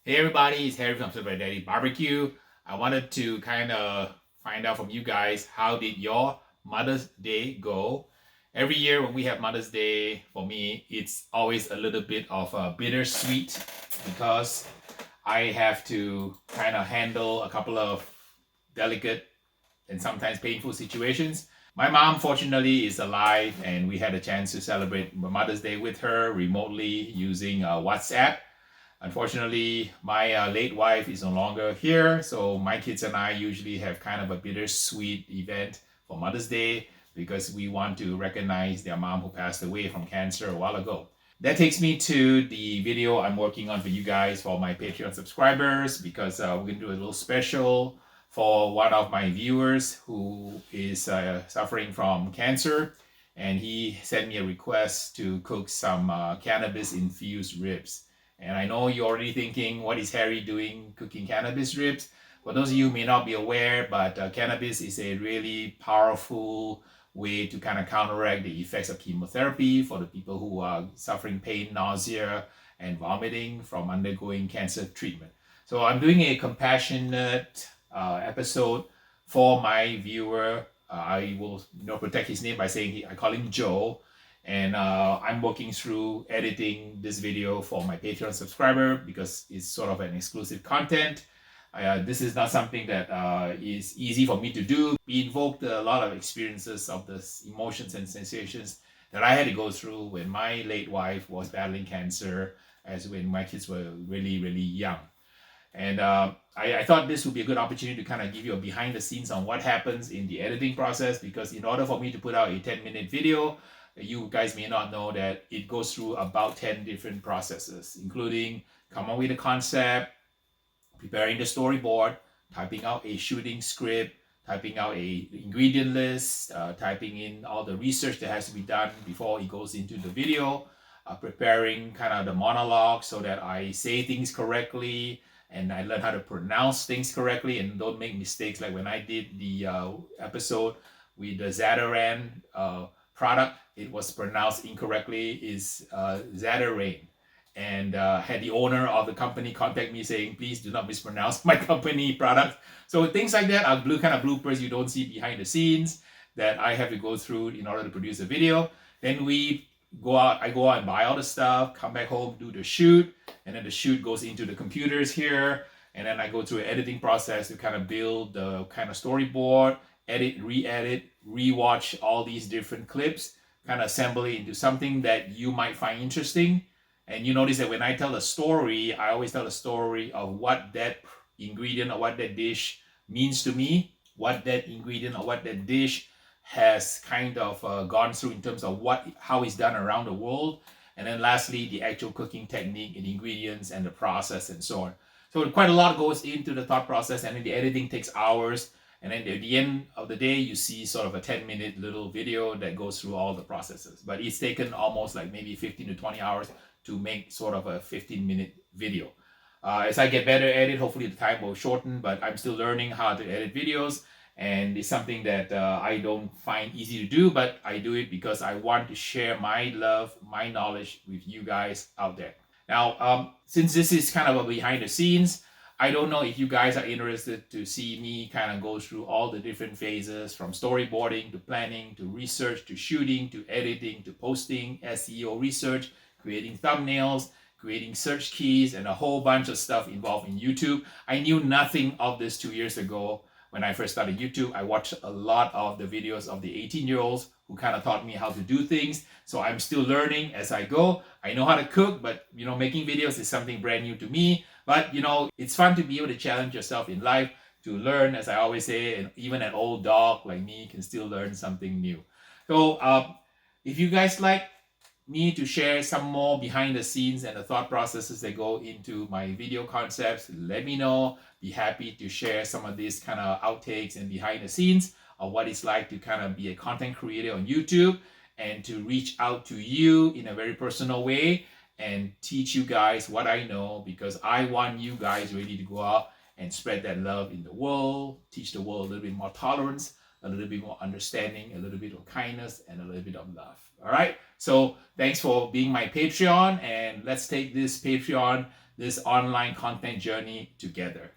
Hey everybody, it's Harry from Super Daddy BBQ. I wanted to kind of find out from you guys, how did your Mother's Day go? Every year when we have Mother's Day, for me, it's always a little bit of a bittersweet because I have to kind of handle a couple of delicate and sometimes painful situations. My mom, fortunately, is alive, and we had a chance to celebrate Mother's Day with her remotely using WhatsApp. Unfortunately, my late wife is no longer here, so my kids and I usually have kind of a bittersweet event for Mother's Day because we want to recognize their mom who passed away from cancer a while ago. That takes me to the video I'm working on for you guys for my Patreon subscribers because we're going to do a little special for one of my viewers who is suffering from cancer, and he sent me a request to cook some cannabis infused ribs. And I know you're already thinking, what is Harry doing cooking cannabis ribs? For those of you who may not be aware, but cannabis is a really powerful way to kind of counteract the effects of chemotherapy for the people who are suffering pain, nausea, and vomiting from undergoing cancer treatment. So I'm doing a compassionate episode for my viewer. I will protect his name by saying I call him Joe. And I'm working through editing this video for my Patreon subscriber because it's sort of an exclusive content. This is not something that is easy for me to do. We invoked a lot of experiences of the emotions and sensations that I had to go through when my late wife was battling cancer, as when my kids were really, really young. And I thought this would be a good opportunity to kind of give you a behind the scenes on what happens in the editing process, because in order for me to put out a 10-minute video, you guys may not know that it goes through about 10 different processes, including come up with a concept, preparing the storyboard, typing out a shooting script, typing out a ingredient list, typing in all the research that has to be done before it goes into the video, preparing kind of the monologue so that I say things correctly and I learn how to pronounce things correctly and don't make mistakes. Like when I did the episode with the Zatarain product, it was pronounced incorrectly, is Zatarain. And had the owner of the company contact me saying, please do not mispronounce my company product. So things like that are kind of bloopers you don't see behind the scenes that I have to go through in order to produce a video. Then I go out and buy all the stuff, come back home, do the shoot, and then the shoot goes into the computers here. And then I go through an editing process to kind of build the kind of storyboard, edit, re-edit, re-watch all these different clips, kind of assemble it into something that you might find interesting. And you notice that when I tell a story, I always tell a story of what that ingredient or what that dish means to me, what that ingredient or what that dish has kind of gone through in terms of how it's done around the world. And then lastly, the actual cooking technique and ingredients and the process and so on. So quite a lot goes into the thought process, and then the editing takes hours. And then at the end of the day, you see sort of a 10-minute little video that goes through all the processes. But it's taken almost like maybe 15 to 20 hours to make sort of a 15-minute video. As I get better at it, hopefully the time will shorten, but I'm still learning how to edit videos. And it's something that I don't find easy to do, but I do it because I want to share my love, my knowledge with you guys out there. Now, since this is kind of a behind the scenes, I don't know if you guys are interested to see me kind of go through all the different phases, from storyboarding to planning to research to shooting to editing to posting, SEO research, creating thumbnails, creating search keys, and a whole bunch of stuff involved in YouTube. I knew nothing of this 2 years ago. When I first started YouTube, I watched a lot of the videos of the 18-year-olds who kind of taught me how to do things. So I'm still learning as I go. I know how to cook, but making videos is something brand new to me. But it's fun to be able to challenge yourself in life, to learn, as I always say, and even an old dog like me can still learn something new. So if you guys like me to share some more behind the scenes and the thought processes that go into my video concepts, let me know. Be happy to share some of these kind of outtakes and behind the scenes of what it's like to kind of be a content creator on YouTube and to reach out to you in a very personal way and teach you guys what I know, because I want you guys ready to go out and spread that love in the world, teach the world a little bit more tolerance, a little bit more understanding, a little bit of kindness, and a little bit of love. All right. So thanks for being my Patreon, and let's take this Patreon this online content journey together.